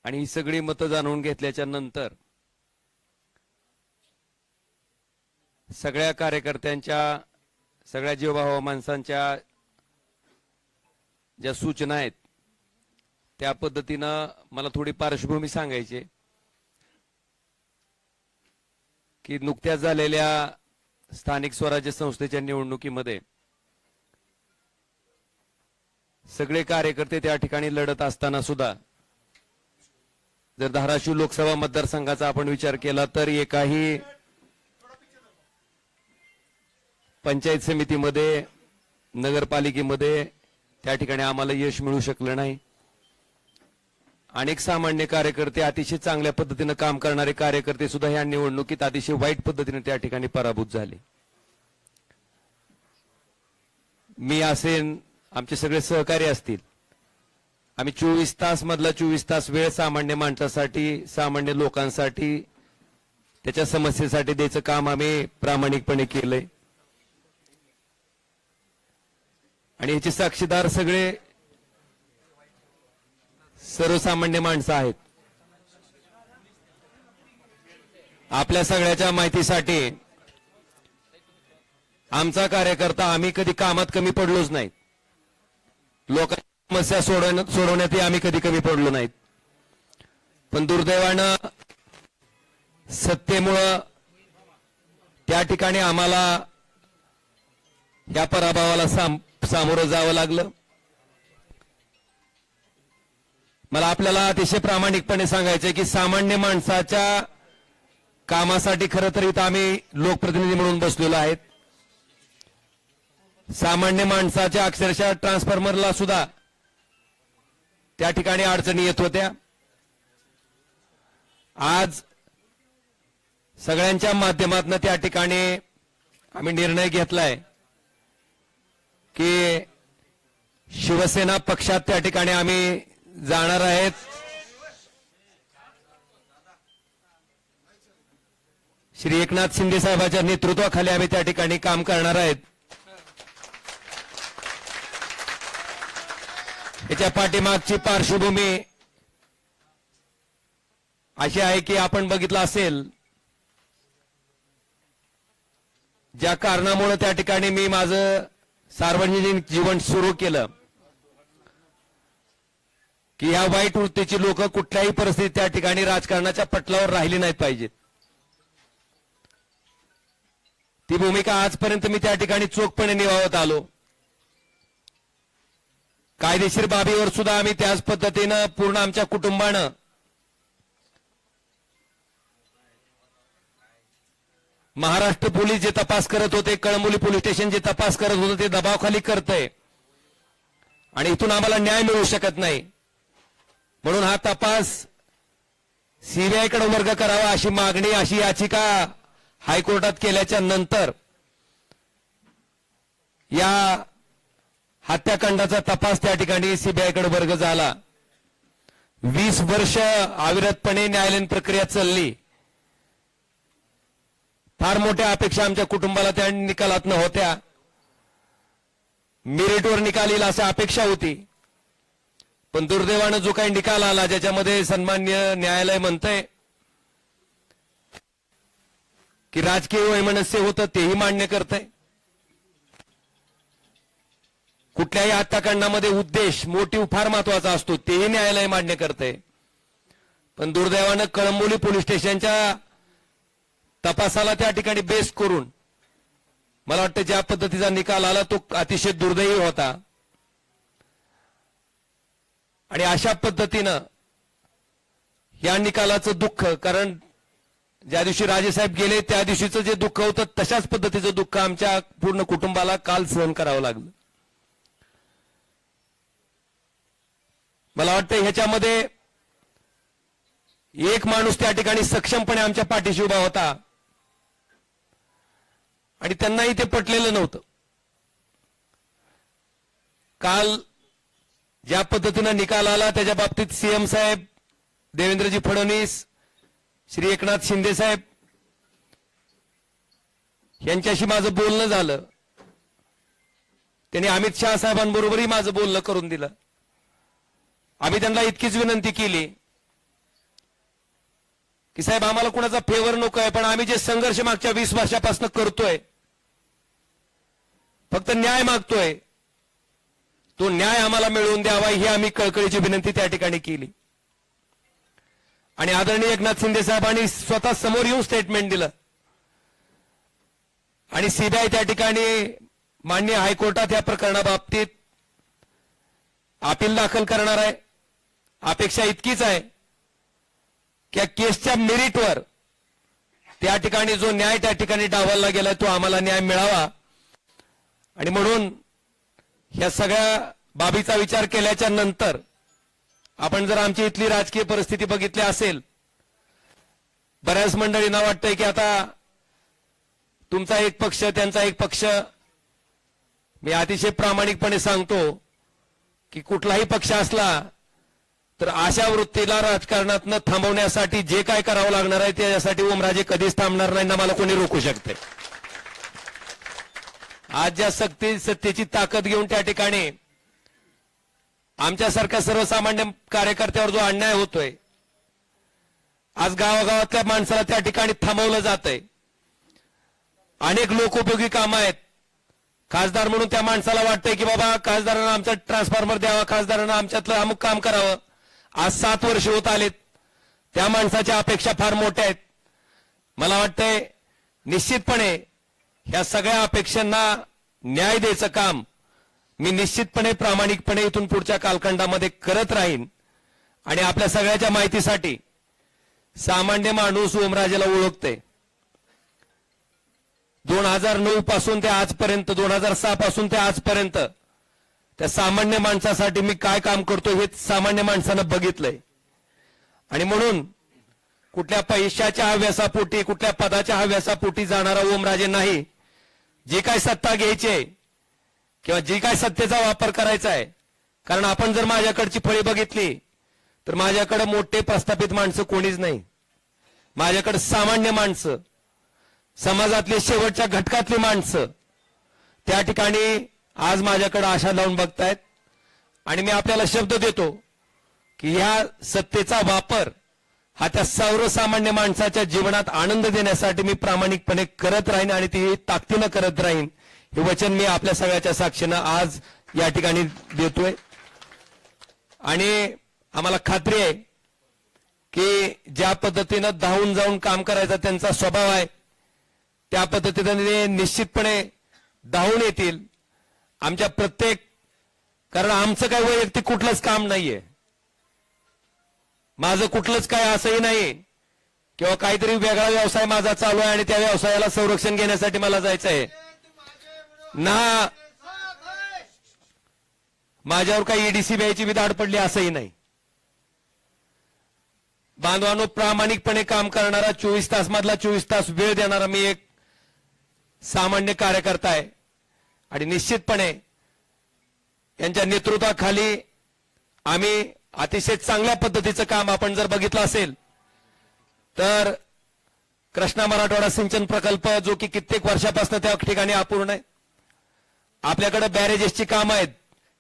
आणि ही सगळी मतं जाणून घेतल्याच्या नंतर सगळ्या कार्यकर्त्यांच्या, सगळ्या जीवभाव माणसांच्या ज्या सूचना आहेत त्या पद्धतीनं मला थोडी पार्श्वभूमी सांगायची की नुकत्याच झालेल्या स्थानिक स्वराज्य संस्थेच्या निवडणुकीमध्ये सगळे कार्यकर्ते त्या ठिकाणी लढत असताना सुद्धा जर धाराशिव लोकसभा मतदारसंघाचा आपण विचार केला तर एकाही पंचायत समितीमध्ये, नगरपालिकेमध्ये त्या ठिकाणी आम्हाला यश मिळू शकलं नाही। अनेक सामान्य कार्यकर्ते, अतिशय चांगल्या पद्धतीने काम करणारे कार्यकर्ते सुद्धा ह्या निवडणुकीत अतिशय वाईट पद्धतीने त्या ठिकाणी पराभूत झाले। मी असेन, आमचे सगळे सहकारी असतील, आम्ही 24 तास मधला 24 तास वेळ सामान्य माणसासाठी, सामान्य लोकांसाठी, त्याच्या समस्येसाठी द्यायचं काम आम्ही प्रामाणिकपणे केलंय आणि याचे साक्षीदार सगळे सर्वसामान्य माणसं आहेत। आपल्या सगळ्याच्या माहितीसाठी आमचा कार्यकर्ता, आम्ही कधी कामात कमी पडलोच नाहीत, लोकांच्या समस्या सोडवण्यातही आम्ही कधी कमी पडलो नाहीत। पण दुर्दैवानं सत्तेमुळं त्या ठिकाणी आम्हाला या पराभवाला सामोरं जावं लागलं। मला आपल्याला अतिशय प्रामाणिकपणे सांगायचंय की सामान्य माणसाच्या कामासाठी खरं तर इथं आम्ही लोकप्रतिनिधी म्हणून बसलेलो आहेत। सामान्य माणसाच्या अक्षरशः ट्रान्सफॉर्मरला सुद्धा त्या ठिकाणी अडचणी येत होत्या। आज सगळ्यांच्या माध्यमातून त्या ठिकाणी आम्ही निर्णय घेतलाय की शिवसेना पक्षात त्या ठिकाणी आम्ही जाणार आहेत। श्री एकनाथ शिंदे साहेबांच्या नेतृत्वाखाली आम्ही त्या ठिकाणी काम करणार आहेत। याच्या पाठीमागची पार्श्वभूमी अशी आहे की आपण बघितलं असेल, ज्या कारणामुळे त्या ठिकाणी मी माझं सार्वजनिक जीवन सुरू केलं की या वाईट वृत्तीची लोक कुठल्याही परिस्थितीत त्या ठिकाणी राजकारणाच्या पटलावर राहिली नाहीत पाहिजेत। ती भूमिका आजपर्यंत मी त्या ठिकाणी चोखपणे निभावत आलो। कायदेशीर बाबीवर सुद्धा आम्ही त्याच पद्धतीनं पूर्ण आमच्या कुटुंबानं महाराष्ट्र पोलीस जे तपास करत होते, कळंबोली पोलीस स्टेशन जे तपास करत होते ते दबावाखाली करतंय आणि इथून आम्हाला न्याय मिळू शकत नाही, म्हणून हा तपास सीबीआयकडे वर्ग करावा अशी मागणी, अशी याचिका हायकोर्टात केल्याच्या नंतर या हत्याकांडाचा तपास त्या ठिकाणी सीबीआयकडे वर्ग झाला। 20 वर्ष अविरतपणे न्यायालयीन प्रक्रिया चालली। फार मोठ्या अपेक्षा आमच्या कुटुंबाला त्या निकालात नव्हत्या। मेरिटवर निकाल येईल अशी अपेक्षा होती, पण दुर्दैवानं जो काही निकाल आला ज्याच्यामध्ये सन्माननीय न्यायालय म्हणतंय की राजकीय वैमनस्य होतं तेही मान्य करतंय। कुठल्याही हत्याकांडामध्ये उद्देश, मोटिव्ह फार महत्वाचा असतो, तेही न्यायालय मान्य करतंय। पण दुर्दैवानं कळंबोली पोलीस स्टेशनच्या तपासाला त्या ठिकाणी बेस करून मला वाटतं ज्या पद्धतीचा निकाल आला तो अतिशय दुर्दैवी होता आणि अशा पद्धतीनं या निकालाचं दुःख, कारण ज्या दिवशी राजेसाहेब गेले त्या दिवशीचं जे दुःख होतं तशाच पद्धतीचं दुःख आमच्या पूर्ण कुटुंबाला काल सहन करावं लागलं। मला वाटतं ह्याच्यामध्ये एक माणूस त्या ठिकाणी सक्षमपणे आमच्या पाठीशी उभा होता आणि त्यांनाही ते पटलेलं नव्हतं। काल ज्या पद्धतीनं निकाल आला त्याच्या बाबतीत सीएम साहेब, देवेंद्रजी फडणवीस, श्री एकनाथ शिंदे साहेब यांच्याशी माझं बोलणं झालं। त्यांनी अमित शहा साहेबांबरोबरही माझं बोलणं करून दिलं। आम्ही त्यांना इतकीच विनंती केली की साहेब आम्हाला कुणाचा फेवर नको आहे, पण आम्ही जे संघर्ष मागच्या 20 वर्षापासून करतोय, फक्त न्याय मागतोय, तो न्याय आम्हाला मिळवून द्यावा ही आम्ही कळकळीची विनंती त्या ठिकाणी केली. आणि आदरणीय एकनाथ शिंदे साहेबांनी स्वतः समोर येऊन स्टेटमेंट दिलं आणि सीबीआय त्या ठिकाणी माननीय हायकोर्टात या प्रकरणाबाबतीत अपील दाखल करणार आहे. अपेक्षा इतकीच आहे की या केसच्या मेरिटवर त्या ठिकाणी जो न्याय त्या ठिकाणी डावलला गेलाय तो आम्हाला न्याय मिळावा. आणि म्हणून ह्या सगळ्या बाबीचा विचार केल्याच्या नंतर आपण जर आमची इथली राजकीय परिस्थिती बघितली असेल, बऱ्याच मंडळींना वाटतंय की आता तुमचा एक पक्ष त्यांचा एक पक्ष. मी अतिशय प्रामाणिकपणे सांगतो की कुठलाही पक्ष असला तर अशा वृत्तीला राजकारणातनं थांबवण्यासाठी जे काय करावं लागणार आहे त्याच्यासाठी ओमराजे कधीच थांबणार नाही ना मला कोणी रोखू शकते. आज ज्या सत्तेची ताकद घेऊन त्या ठिकाणी आमच्यासारख्या सर्वसामान्य कार्यकर्त्यावर जो अन्याय होतोय, आज गावागावातल्या माणसाला त्या ठिकाणी थांबवलं जातंय. अनेक लोकोपयोगी कामं आहेत. खासदार म्हणून त्या माणसाला वाटतंय की बाबा खासदारांना आमचा ट्रान्सफॉर्मर द्यावा, खासदारांना आमच्यातलं अमुक काम करावं. आज 7 वर्ष होत आलेत. त्या माणसाच्या अपेक्षा फार मोठ्या आहेत. मला वाटतंय निश्चितपणे ह्या सगळ्या अपेक्षांना न्याय द्यायचं काम मी निश्चितपणे प्रामाणिकपणे इथून पुढच्या कालखंडामध्ये करत राहीन. आणि आपल्या सगळ्याच्या माहितीसाठी सामान्य माणूस ओमराजेला ओळखते. 2009 पासून ते आजपर्यंत, 2006 पासून ते आजपर्यंत त्या सामान्य माणसासाठी मी काय काम करतो हे सामान्य माणसानं बघितलंय. आणि म्हणून कुठल्या पैशाच्या हव्यासापोटी, कुठल्या पदाच्या हव्यासापोटी जाणारा ओमराजे नाही. जी काय सत्ता घ्यायची आहे किंवा जी काय सत्तेचा वापर करायचा आहे, कारण आपण जर माझ्याकडची फळी बघितली तर माझ्याकडे मोठे प्रस्थापित माणसं कोणीच नाही. माझ्याकडे सामान्य माणसं, समाजातली शेवटच्या घटकातली माणसं त्या ठिकाणी आज माझ्याकडे आशा लावून बघतायत. आणि मी आपल्याला शब्द देतो की ह्या सत्तेचा वापर हा त्या सर्वसामान्य माणसाच्या जीवनात आनंद देण्यासाठी मी प्रामाणिकपणे करत राहीन आणि ती ताकदीनं करत राहीन. हे वचन मी आपल्या सगळ्याच्या साक्षीनं आज या ठिकाणी देतोय. आणि आम्हाला खात्री आहे की ज्या पद्धतीनं धावून जाऊन काम करायचा त्यांचा स्वभाव आहे त्या पद्धतीने निश्चितपणे धावून येतील आमच्या प्रत्येक. कारण आमचं काय वैयक्तिक कुठलंच काम नाहीये, माझं कुठलंच काय असंही नाही किंवा काहीतरी वेगळा व्यवसाय माझा चालू आहे आणि त्या व्यवसायाला संरक्षण घेण्यासाठी मला जायचं आहे ना. माझ्यावर काही ईडीसी व्यायची बी धाड पडली असंही नाही. बांधवांनो, प्रामाणिकपणे काम करणारा 24 तास मधला 24 तास वेळ देणारा मी एक सामान्य कार्यकर्ता आहे. आणि निश्चितपणे यांच्या नेतृत्वाखाली आम्ही अतिशय चांगल्या पद्धतीचं काम आपण जर बघितलं असेल तर कृष्णा मराठवाडा सिंचन प्रकल्प जो की कित्येक वर्षापासून त्या ठिकाणी अपूर्ण आहे. आपल्याकडे बॅरेजेसची कामं आहेत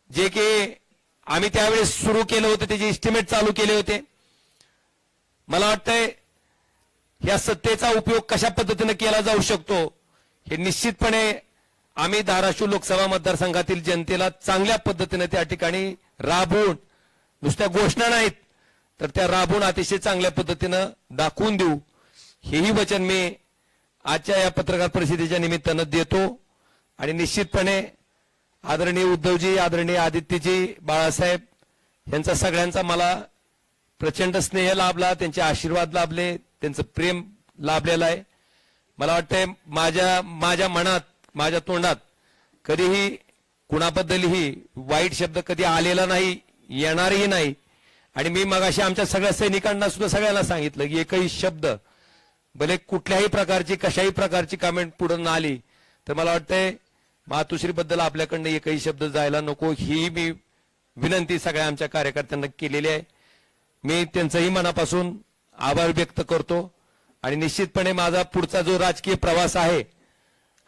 जे की आम्ही त्यावेळेस सुरू केलं होतं, त्याचे इस्टिमेट चालू केले होते. मला वाटतंय या सत्तेचा उपयोग कशा पद्धतीने केला जाऊ शकतो हे निश्चितपणे आम्ही धाराशिव लोकसभा मतदारसंघातील जनतेला चांगल्या पद्धतीने त्या ठिकाणी राबवून, नुसत्या घोषणा नाहीत तर त्या राबवून अतिशय चांगल्या पद्धतीनं दाखवून देऊ हेही वचन मी आजच्या या पत्रकार परिषदेच्या निमित्तानं देतो. आणि निश्चितपणे आदरणीय उद्धवजी, आदरणीय आदित्यजी, बाळासाहेब यांचा सगळ्यांचा मला प्रचंड स्नेह लाभला, त्यांचे आशीर्वाद लाभले, त्यांचं प्रेम लाभलेलं आहे. मला वाटतंय माझ्या मनात, माझ्या तोंडात कधीही कुणाबद्दलही वाईट शब्द कधी आलेला नाही, येणारही नाही. आणि मी मगाशी आमच्या सगळ्या सैनिकांना सुद्धा सगळ्यांना सांगितलं की एकही शब्द भले कुठल्याही प्रकारची कशाही प्रकारची कमेंट पुढे न आली तर मला वाटतंय मातोश्रीबद्दल आपल्याकडनं एकही शब्द जायला नको ही मी विनंती सगळ्या आमच्या कार्यकर्त्यांना केलेली आहे. मी त्यांचंही मनापासून आभार व्यक्त करतो. आणि निश्चितपणे माझा पुढचा जो राजकीय प्रवास आहे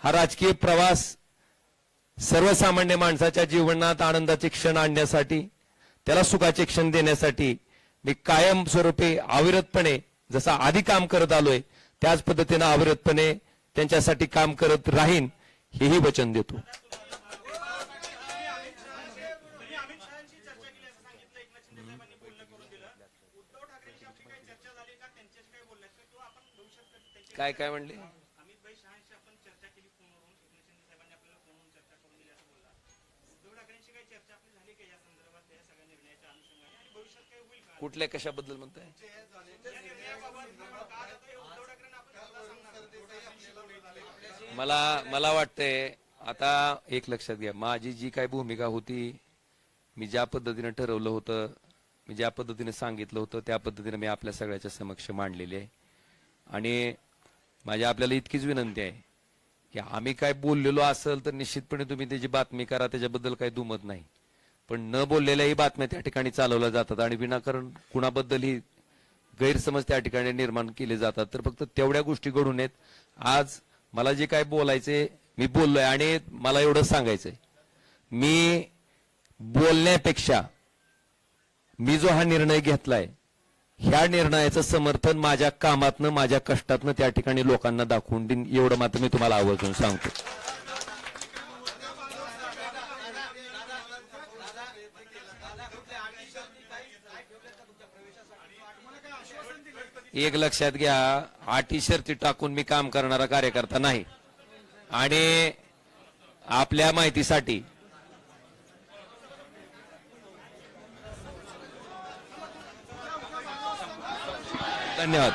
हा राजकीय प्रवास सर्वसामान्य माणसाच्या जीवनात आनंदाचे क्षण आणण्यासाठी, त्याला सुखाचे क्षण देण्यासाठी मी कायमस्वरूपी अविरतपणे जसं आधी काम करत आलोय त्याच पद्धतीनं अविरतपणे त्यांच्यासाठी काम करत राहीन हेही वचन देतो. काय काय म्हणले? कुठल्या कशाबद्दल म्हणताय? मला वाटतंय आता एक लक्षात घ्या, माझी जी काही भूमिका होती, मी ज्या पद्धतीने ठरवलं होतं, मी ज्या पद्धतीने सांगितलं होतं त्या पद्धतीने मी आपल्या सगळ्याच्या समक्ष मांडलेली आहे. आणि माझी आपल्याला इतकीच विनंती आहे की आम्ही काय बोललेलो असेल तर निश्चितपणे तुम्ही त्याची बातमी करा, त्याच्याबद्दल काही दुमत नाही. पण न बोललेल्याही बातम्या त्या ठिकाणी चालवल्या जातात आणि विनाकारण कुणाबद्दलही गैरसमज त्या ठिकाणी निर्माण केले जातात. तर फक्त तेवढ्या गोष्टी घडून येत. आज मला जे काय बोलायचे मी बोललोय आणि मला एवढं सांगायचंय, मी बोलण्यापेक्षा मी जो हा निर्णय घेतलाय ह्या निर्णयाचं समर्थन माझ्या कामातनं माझ्या कष्टातनं त्या ठिकाणी लोकांना दाखवून देईन, एवढं मात्र मी तुम्हाला आवर्जून सांगतो. एक लक्षात घ्या, अटी शर्ती टाकून मी काम करणारा कार्यकर्ता नाही. आणि आपल्या माहितीसाठी धन्यवाद.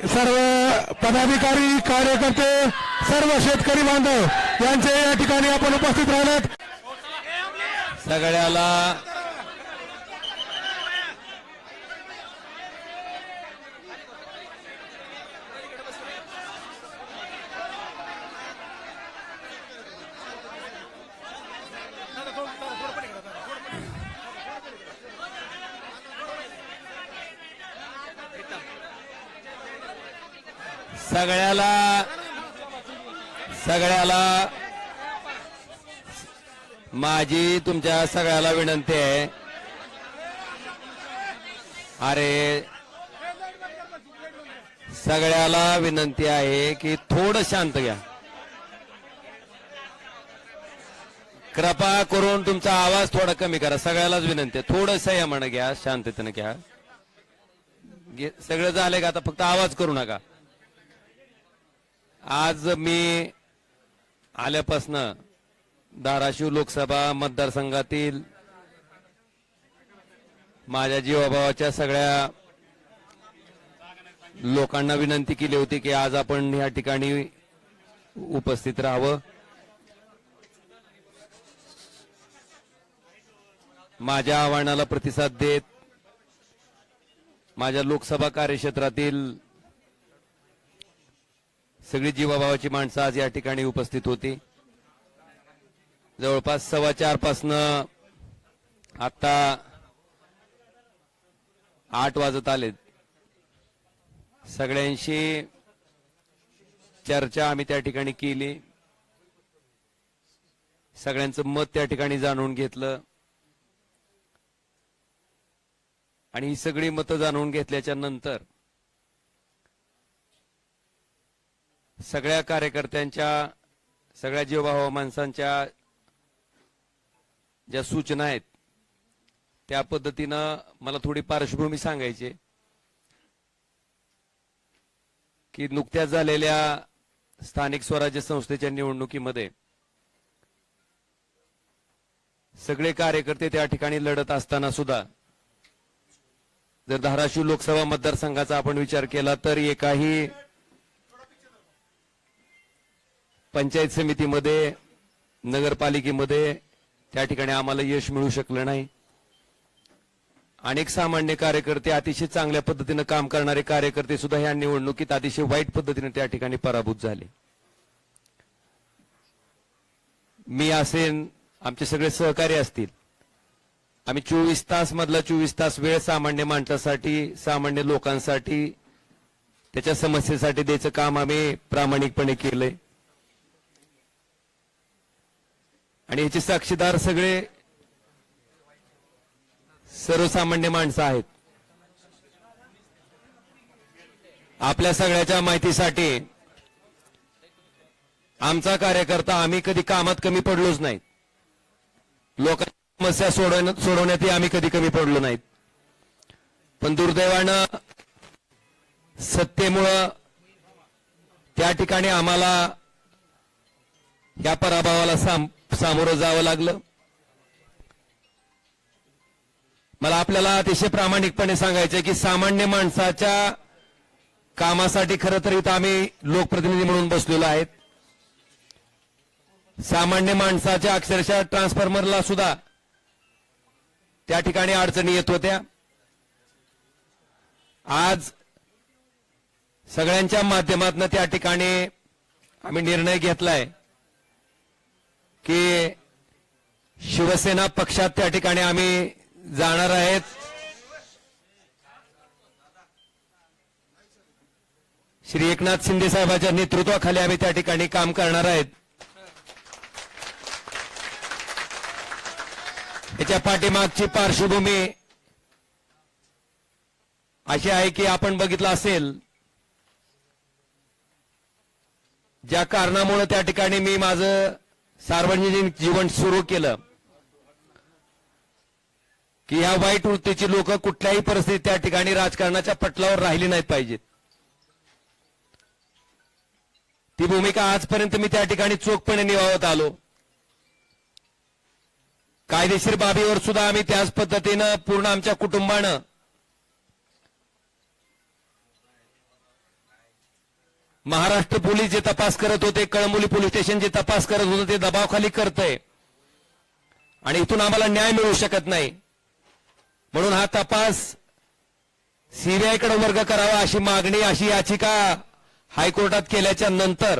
सर्व पदाधिकारी, कार्यकर्ते, सर्व शेतकरी बांधव यांचे या ठिकाणी आपण उपस्थित राहिलात. सगळ्याला सगळ्याला माझी तुमच्या सगळ्याला विनंती आहे. अरे सगळ्याला विनंती आहे की थोडं शांत घ्या. कृपा करून तुमचा आवाज थोडा कमी करा. सगळ्यालाच विनंती आहे, थोडं संयमानं घ्या, शांततेनं घ्या. सगळं झालंय का? आता फक्त आवाज करू नका. आज मी आल्यापासनं धाराशिव लोकसभा मतदारसंघातील माझ्या जीवाभावाच्या सगळ्या लोकांना विनंती केली होती की आज आपण या ठिकाणी उपस्थित राहावं. माझ्या आव्हानाला प्रतिसाद देत माझ्या लोकसभा कार्यक्षेत्रातील सगळी जीवाभावाची माणसं आज या ठिकाणी उपस्थित होती. जवळपास 4:15 पासनं आता 8 वाजत आलेत. सगळ्यांशी चर्चा आम्ही त्या ठिकाणी केली, सगळ्यांचं मत त्या ठिकाणी जाणून घेतलं. आणि ही सगळी मतं जाणून घेतल्याच्या नंतर सगळ्या कार्यकर्त्यांच्या, सगळ्या जीवभाव माणसांच्या ज्या सूचना आहेत त्या पद्धतीनं मला थोडी पार्श्वभूमी सांगायची की नुकत्याच झालेल्या स्थानिक स्वराज्य संस्थेच्या निवडणुकीमध्ये सगळे कार्यकर्ते त्या ठिकाणी लढत असताना सुद्धा जर धाराशिव लोकसभा मतदारसंघाचा आपण विचार केला तर एकाही पंचायत समितीमध्ये, नगरपालिकेमध्ये त्या ठिकाणी आम्हाला यश मिळू शकलं नाही. अनेक सामान्य कार्यकर्ते, अतिशय चांगल्या पद्धतीने काम करणारे कार्यकर्ते सुद्धा या निवडणुकीत अतिशय वाईट पद्धतीने त्या ठिकाणी पराभूत झाले. मी असेन, आमचे सगळे सहकारी असतील, आम्ही 24 तास मधला 24 तास वेळ सामान्य माणसासाठी, सामान्य लोकांसाठी, त्याच्या समस्येसाठी द्यायचं काम आम्ही प्रामाणिकपणे केलंय. आणि याचे साक्षीदार सगळे सर्वसामान्य माणसं आहेत. आपल्या सगळ्याच्या माहितीसाठी आमचा कार्यकर्ता आम्ही कधी कामात कमी पडलोच नाहीत. लोकांच्या समस्या सोडवण्यातही आम्ही कधी कमी पडलो नाहीत. पण दुर्दैवानं सत्तेमुळं त्या ठिकाणी आम्हाला या पराभवाला सामोरं जावं लागलं. मला आपल्याला अतिशय प्रामाणिकपणे सांगायचं की सामान्य माणसाच्या कामासाठी खरं तर इथं आम्ही लोकप्रतिनिधी म्हणून बसलेलो आहेत. सामान्य माणसाच्या अक्षरशः ट्रान्सफॉर्मरला सुद्धा त्या ठिकाणी अडचणी येत होत्या. आज सगळ्यांच्या माध्यमातून त्या ठिकाणी आम्ही निर्णय घेतलाय की शिवसेना पक्षात त्या ठिकाणी आम्ही जाणार आहेत. श्री एकनाथ शिंदे साहेबांच्या नेतृत्वाखाली आम्ही त्या ठिकाणी काम करणार आहेत. याच्या पाठीमागची पार्श्वभूमी अशी आहे की आपण बघितलं असेल ज्या कारणामुळे त्या ठिकाणी मी माझं सार्वजनिक जीवन सुरू केलं की या वाईट वृत्तीची लोक कुठल्याही परिस्थितीत त्या ठिकाणी राजकारणाच्या पटलावर राहिली नाहीत पाहिजेत. ती भूमिका आजपर्यंत मी त्या ठिकाणी चोखपणे निभावत आलो. कायदेशीर बाबीवर सुद्धा आम्ही त्याच पद्धतीनं पूर्ण आमच्या कुटुंबानं महाराष्ट्र पोलीस जे तपास करत होते, कळंबोली पोलीस स्टेशन जे तपास करत होतं ते दबावाखाली करतंय आणि इथून आम्हाला न्याय मिळू शकत नाही. म्हणून हा तपास सीबीआयकडे वर्ग करावा अशी मागणी, अशी याचिका हायकोर्टात केल्याच्या नंतर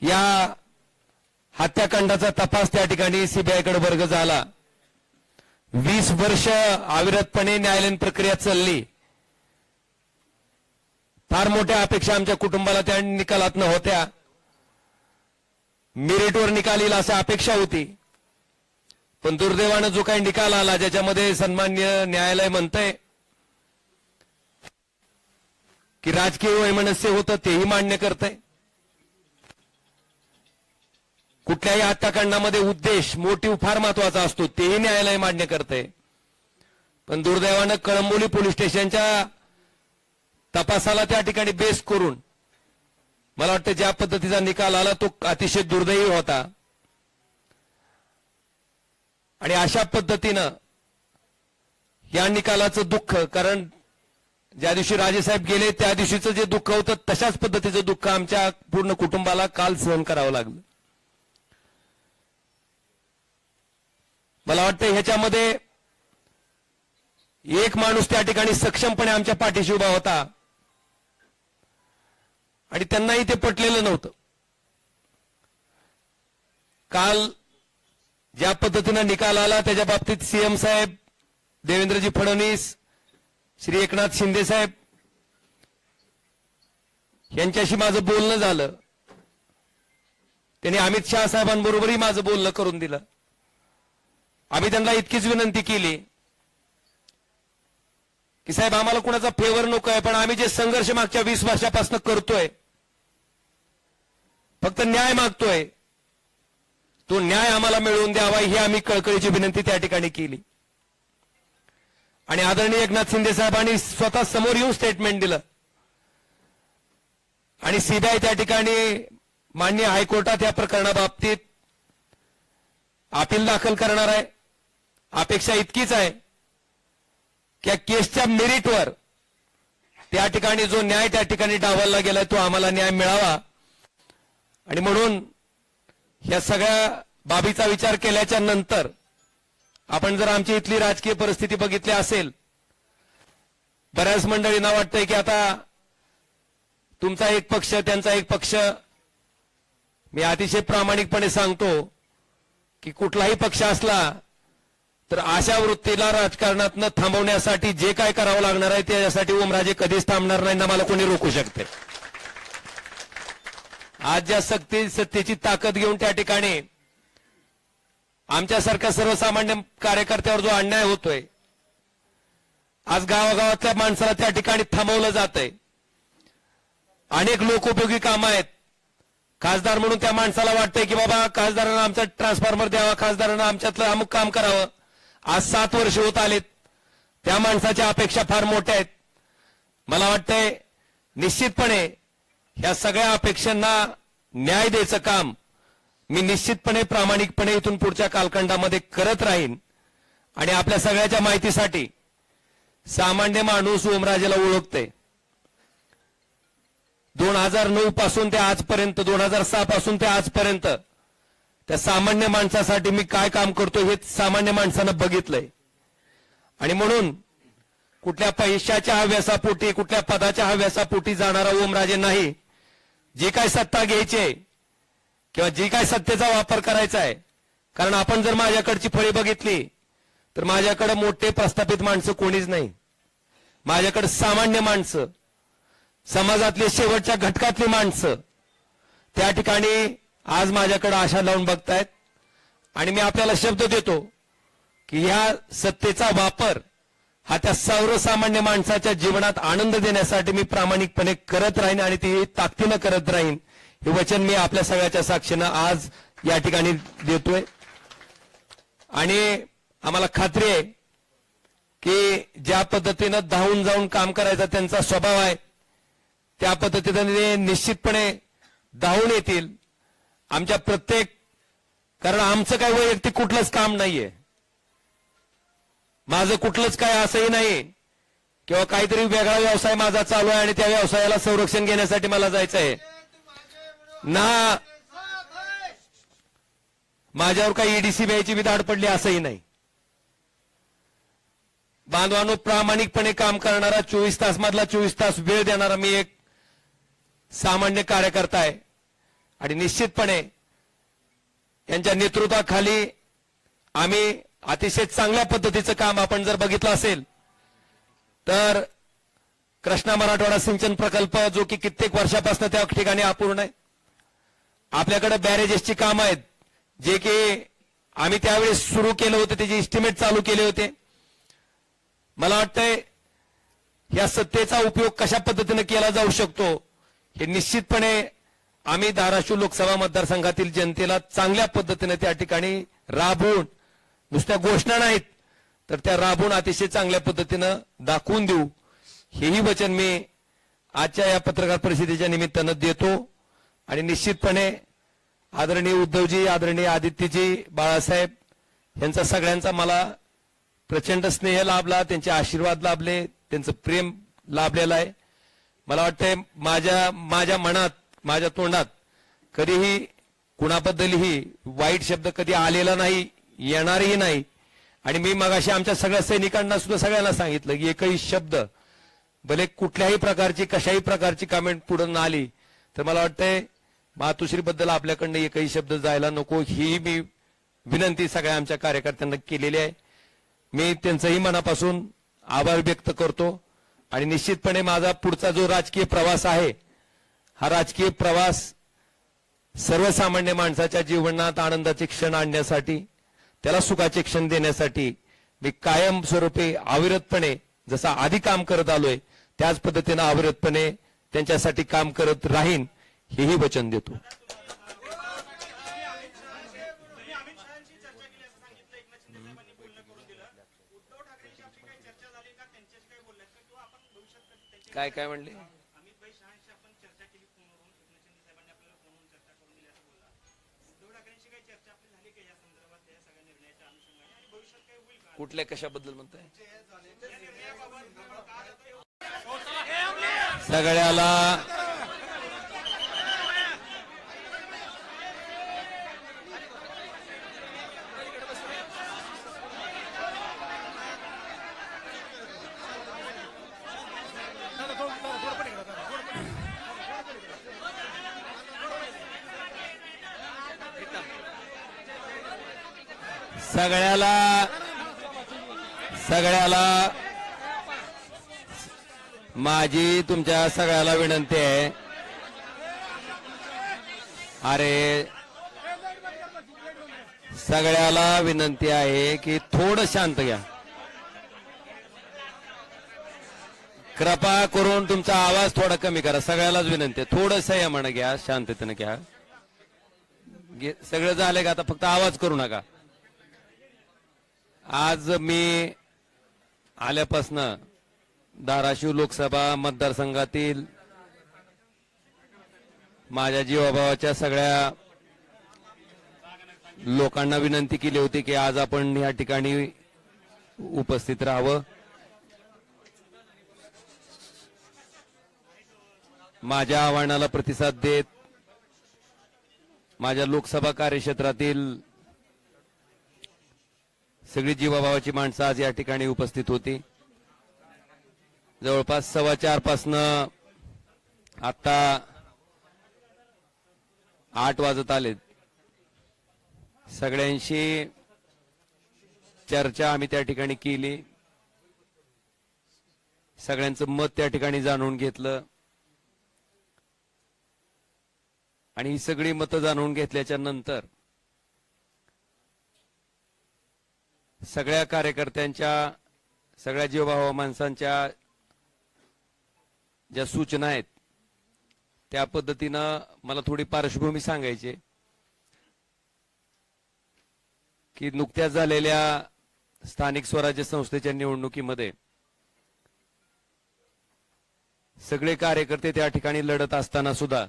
या हत्याकांडाचा तपास त्या ठिकाणी सीबीआयकडे वर्ग झाला. 20 वर्ष अविरतपणे न्यायालयीन प्रक्रिया चालली. फार मोठ्या अपेक्षा आमच्या कुटुंबाला त्या निकालात होत्या. मेरिटवर निकाल येईल अशी अपेक्षा होती. पण दुर्दैवानं जो काही निकाल आला ज्याच्यामध्ये सन्माननीय न्यायालय म्हणतंय की राजकीय वैमनस्य होतं तेही मान्य करतंय. कुठल्याही हत्याकांडामध्ये उद्देश, मोटिव्ह फार महत्वाचा असतो तेही न्यायालय मान्य करतंय. पण दुर्दैवानं कळंबोली पोलीस स्टेशनच्या तपासाला त्या ठिकाणी बेस करून मला वाटतं ज्या पद्धतीचा निकाल आला तो अतिशय दुर्दैवी होता. आणि अशा पद्धतीनं या निकालाचं दुःख, कारण ज्या दिवशी राजेसाहेब गेले त्या दिवशीचं जे दुःख होतं तशाच पद्धतीचं दुःख आमच्या पूर्ण कुटुंबाला काल सहन करावं लागलं. मला वाटतं ह्याच्यामध्ये एक माणूस त्या ठिकाणी सक्षमपणे आमच्या पाठीशी उभा होता आणि त्यांनाही ते पटलेलं नव्हतं. काल ज्या पद्धतीनं निकाल आला त्याच्या बाबतीत सीएम साहेब, देवेंद्रजी फडणवीस, श्री एकनाथ शिंदे साहेब यांच्याशी माझं बोलणं झालं. त्यांनी अमित शहा साहेबांबरोबरही माझं बोलणं करून दिलं. आम्ही त्यांना इतकीच विनंती केली की साहेब आम्हाला कुणाचा फेवर नको आहे, पण आम्ही जे संघर्ष मागच्या 20 वर्षापासून करतोय, फक्त न्याय मागतोय, तो न्याय आम्हाला मिळवून द्यावा ही आम्ही कळकळीची विनंती त्या ठिकाणी केली. आणि आदरणीय एकनाथ शिंदे साहेबांनी स्वतः समोर येऊन स्टेटमेंट दिलं आणि सीबीआय त्या ठिकाणी माननीय हायकोर्टात या प्रकरणाबाबतीत अपील दाखल करणार आहे. अपेक्षा इतकीच आहे की या केसच्या मेरिटवर त्या ठिकाणी जो न्याय त्या ठिकाणी डावलला गेलाय तो आम्हाला न्याय मिळावा. आणि म्हणून या सगळ्या बाबीचा विचार केल्याच्या नंतर आपण जर आमची इथली राजकीय परिस्थिती बघितली असेल, बऱ्याच मंडळींना वाटतंय की आता तुमचा एक पक्ष त्यांचा एक पक्ष. मी अतिशय प्रामाणिकपणे सांगतो की कुठलाही पक्ष असला तर अशा वृत्तीला राजकारणातनं थांबवण्यासाठी जे काय करावं लागणार आहे त्यासाठी ओमराजे कधीच थांबणार नाही ना मला कोणी रोखू शकते. आज ज्या सत्तेची ताकद घेऊन त्या ठिकाणी आमच्यासारख्या सर्वसामान्य कार्यकर्त्यावर जो अन्याय होतोय, आज गावागावातल्या माणसाला त्या ठिकाणी थांबवलं जातंय. अनेक लोकोपयोगी कामं आहेत. खासदार म्हणून त्या माणसाला वाटतंय की बाबा खासदारांना आमचा ट्रान्सफॉर्मर द्यावा, खासदारांना आमच्यातलं अमुक काम करावं. आज 7 वर्ष होत आलेत. त्या माणसाच्या अपेक्षा फार मोठ्या आहेत. मला वाटतंय निश्चितपणे ह्या सगळ्या अपेक्षांना न्याय द्यायचं काम मी निश्चितपणे प्रामाणिकपणे इथून पुढच्या कालखंडामध्ये करत राहीन. आणि आपल्या सगळ्याच्या माहितीसाठी सामान्य माणूस ओमराजेला ओळखते. 2009 पासून ते आजपर्यंत, 2006 पासून ते आजपर्यंत त्या सामान्य माणसासाठी मी काय काम करतो हे सामान्य माणसानं बघितलंय. आणि म्हणून कुठल्या पैशाच्या हव्यासापोटी, कुठल्या पदाच्या हव्यासापोटी जाणारा ओमराजे नाही. जी काय सत्ता घ्यायची आहे किंवा जी काय सत्तेचा वापर करायचा आहे, कारण आपण जर माझ्याकडची फळी बघितली तर माझ्याकडे मोठे प्रस्थापित माणसं कोणीच नाही. माझ्याकडे सामान्य माणसं, समाजातली शेवटच्या घटकातली माणसं त्या ठिकाणी आज माझ्याकडे आशा लावून बघतायत. आणि मी आपल्याला शब्द देतो की ह्या सत्तेचा वापर हा त्या सर्वसामान्य माणसाच्या जीवनात आनंद देण्यासाठी मी प्रामाणिकपणे करत राहीन आणि ती ताकदीनं करत राहीन. हे वचन मी आपल्या सगळ्याच्या साक्षीनं आज या ठिकाणी देतोय. आणि आम्हाला खात्री आहे की ज्या पद्धतीनं धावून जाऊन काम करायचा त्यांचा स्वभाव आहे, त्या पद्धतीने निश्चितपणे धावून येतील आमच्या प्रत्येक. कारण आमचं काय वैयक्तिक कुठलंच काम नाहीये, माझं कुठलंच काय असंही नाही किंवा काहीतरी वेगळा व्यवसाय माझा चालू आहे आणि त्या व्यवसायाला संरक्षण घेण्यासाठी मला जायचं आहे ना. माझ्यावर काही ईडीसी द्यायची बी धाड पडली असंही नाही. बांधवांनो, प्रामाणिकपणे काम करणारा, 24 तास मधला 24 तास वेळ देणारा मी एक सामान्य कार्यकर्ता आहे. आणि निश्चितपणे यांच्या नेतृत्वाखाली आम्ही अतिशय चांगल्या पद्धतीचं काम आपण जर बघितलं असेल तर कृष्णा मराठवाडा सिंचन प्रकल्प जो की कित्येक वर्षापासून त्या ठिकाणी अपूर्ण आहे. आपल्याकडे बॅरेजेसची कामं आहेत जे की आम्ही त्यावेळेस सुरू केलं होतं, त्याचे इस्टिमेट चालू केले होते. मला वाटतंय या सत्तेचा उपयोग कशा पद्धतीने केला जाऊ शकतो हे निश्चितपणे आम्ही धाराशिव लोकसभा मतदारसंघातील जनतेला चांगल्या पद्धतीने त्या ठिकाणी राबवून, नुसत्या घोषणा नाहीत तर त्या राबवून अतिशय चांगल्या पद्धतीनं दाखवून देऊ, हेही वचन मी आजच्या या पत्रकार परिषदेच्या निमित्तानं देतो. आणि निश्चितपणे आदरणीय उद्धवजी, आदरणीय आदित्यजी, बाळासाहेब यांचा सगळ्यांचा मला प्रचंड स्नेह लाभला, त्यांचे आशीर्वाद लाभले, त्यांचं प्रेम लाभलेलं आहे. मला वाटतंय माझ्या मनात, माझ्या तोंडात कधीही कुणाबद्दलही वाईट शब्द कधी आलेला नाही, येणारही नाही. आणि मी मगाशी आमच्या सगळ्या सैनिकांना सुद्धा सगळ्यांना सांगितलं की एकही शब्द भले कुठल्याही प्रकारची, कशाही प्रकारची कमेंट पुढे न आली तर मला वाटतंय मातोश्रीबद्दल आपल्याकडनं एकही शब्द जायला नको, ही मी विनंती सगळ्या आमच्या कार्यकर्त्यांना केलेली आहे. मी त्यांचाही मनापासून आभार व्यक्त करतो. आणि निश्चितपणे माझा पुढचा जो राजकीय प्रवास आहे, हा राजकीय प्रवास सर्वसामान्य माणसाच्या जीवनात आनंदाचे क्षण आणण्यासाठी, त्याला सुखाचे क्षण देण्यासाठी मी कायमस्वरूपी अविरतपणे जसा आधी काम करत आलोय त्याच पद्धतीनं अविरतपणे त्यांच्यासाठी काम करत राहीन, हेही वचन देतो. काय काय म्हणले? कुठल्या कशाबद्दल म्हणताय? सगळ्याला सगळ्याला माझी तुमच्या सगळ्याला विनंती आहे, अरे सगळ्याला विनंती आहे की थोडं शांत घ्या. कृपा करून तुमचा आवाज थोडा कमी करा. सगळ्यालाच विनंती आहे, थोडं संयमानं घ्या, शांततेनं घ्या. सगळं झालंय का? आता फक्त आवाज करू नका. आज मी आल्यापासनं धाराशिव लोकसभा मतदारसंघातील माझ्या जीवाभावाच्या सगळ्या लोकांना विनंती केली होती की आज आपण या ठिकाणी उपस्थित राहावं. माझ्या आव्हानाला प्रतिसाद देत माझ्या लोकसभा कार्यक्षेत्रातील सगळी जीवाभावाची माणसं आज या ठिकाणी उपस्थित होती. जवळपास 4:15 पासनं आता 8 वाजत आलेत. सगळ्यांशी चर्चा आम्ही त्या ठिकाणी केली, सगळ्यांचं मत त्या ठिकाणी जाणून घेतलं आणि ही सगळी मतं जाणून घेतल्याच्या नंतर सगळ्या कार्यकर्त्यांच्या, सगळ्या जीवभाव माणसांच्या ज्या सूचना आहेत त्या पद्धतीनं मला थोडी पार्श्वभूमी सांगायची की नुकत्याच झालेल्या स्थानिक स्वराज्य संस्थेच्या निवडणुकीमध्ये सगळे कार्यकर्ते त्या ठिकाणी लढत असताना सुद्धा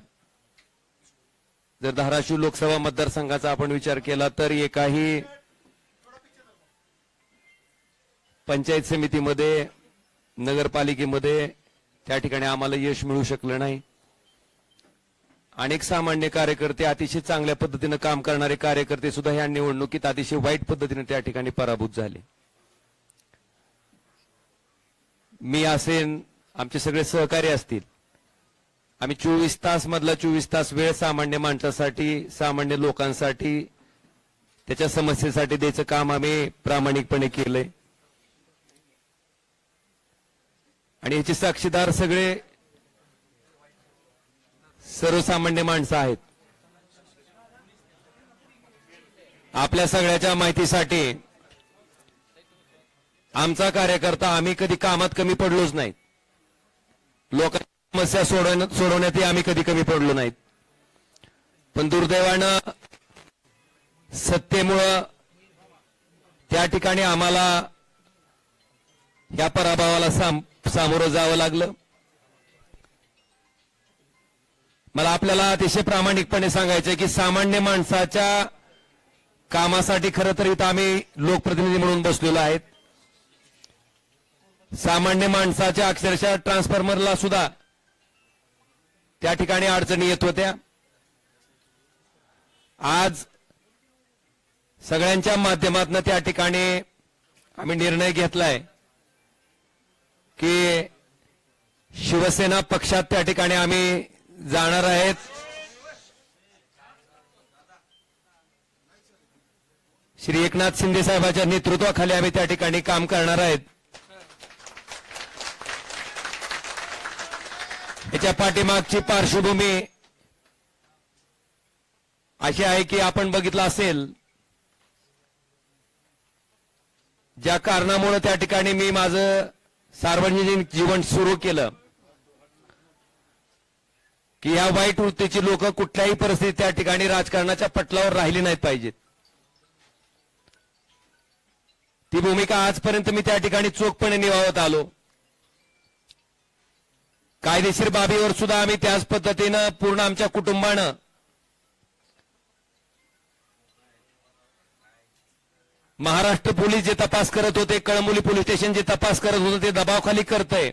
जर धाराशिव लोकसभा मतदारसंघाचा आपण विचार केला तर एकाही पंचायत समितीमध्ये, नगरपालिकेमध्ये त्या ठिकाणी आम्हाला यश मिळू शकलं नाही. अनेक सामान्य कार्यकर्ते, अतिशय चांगल्या पद्धतीनं काम करणारे कार्यकर्ते सुद्धा या निवडणुकीत अतिशय वाईट पद्धतीने त्या ठिकाणी पराभूत झाले. मी असेन, आमचे सगळे सहकारी असतील, आम्ही 24 तास मधला 24 तास वेळ सामान्य माणसासाठी, सामान्य लोकांसाठी, त्याच्या समस्येसाठी द्यायचं काम आम्ही प्रामाणिकपणे केलंय. आणि याचे साक्षीदार सगळे सर्वसामान्य माणसं आहेत. आपल्या सगळ्याच्या माहितीसाठी आमचा कार्यकर्ता, आम्ही कधी कामात कमी पडलोच नाहीत. लोकांच्या समस्या सोडवण्यातही आम्ही कधी कमी पडलो नाहीत. पण दुर्दैवानं सत्तेमुळं त्या ठिकाणी आम्हाला या पराभवाला सामोरं जावं लागलं. मला आपल्याला अतिशय प्रामाणिकपणे सांगायचंय की सामान्य माणसाच्या कामासाठी खरं तर इथं आम्ही लोकप्रतिनिधी म्हणून बसलेलो आहेत. सामान्य माणसाच्या अक्षरशः ट्रान्सफॉर्मरला सुद्धा त्या ठिकाणी अडचणी येत होत्या. आज सगळ्यांच्या माध्यमातून त्या ठिकाणी आम्ही निर्णय घेतलाय की शिवसेना पक्षात त्या ठिकाणी आम्ही जाणार आहेत. श्री एकनाथ शिंदे साहेबांच्या नेतृत्वाखाली आम्ही त्या ठिकाणी काम करणार आहेत. याच्या पाठीमागची पार्श्वभूमी अशी आहे की आपण बघितलं असेल, ज्या कारणामुळे त्या ठिकाणी मी माझं सार्वजनिक जीवन सुरू केलं की या वाईट वृत्तीची लोक कुठल्याही परिस्थितीत त्या ठिकाणी राजकारणाच्या पटलावर राहिली नाहीत पाहिजेत. ती भूमिका आजपर्यंत मी त्या ठिकाणी चोखपणे निभावत आलो. कायदेशीर बाबीवर सुद्धा आम्ही त्याच पद्धतीनं पूर्ण आमच्या कुटुंबानं महाराष्ट्र पोलीस जे तपास करत होते, कळमोली पोलीस स्टेशन जे तपास करत होते ते दबावाखाली करतंय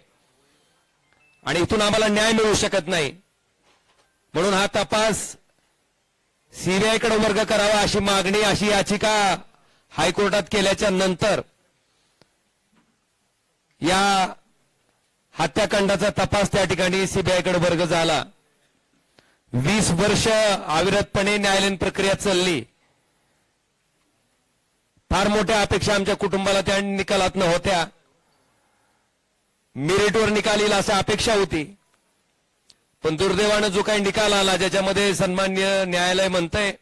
आणि इथून आम्हाला न्याय मिळू शकत नाही. म्हणून हा तपास सीबीआयकडे वर्ग करावा अशी मागणी, अशी याचिका हायकोर्टात केल्याच्या नंतर या हत्याकांडाचा तपास त्या ठिकाणी सीबीआयकडे वर्ग झाला. 20 वर्ष अविरतपणे न्यायालयीन प्रक्रिया चालली. फार मोठ्या अपेक्षा आमच्या कुटुंबाला त्या निकालात होत्या. मेरिटवर निकाल येईल अशी अपेक्षा होती. पण दुर्दैवानं जो काही निकाल आला ज्याच्यामध्ये सन्मान्य न्यायालय म्हणतंय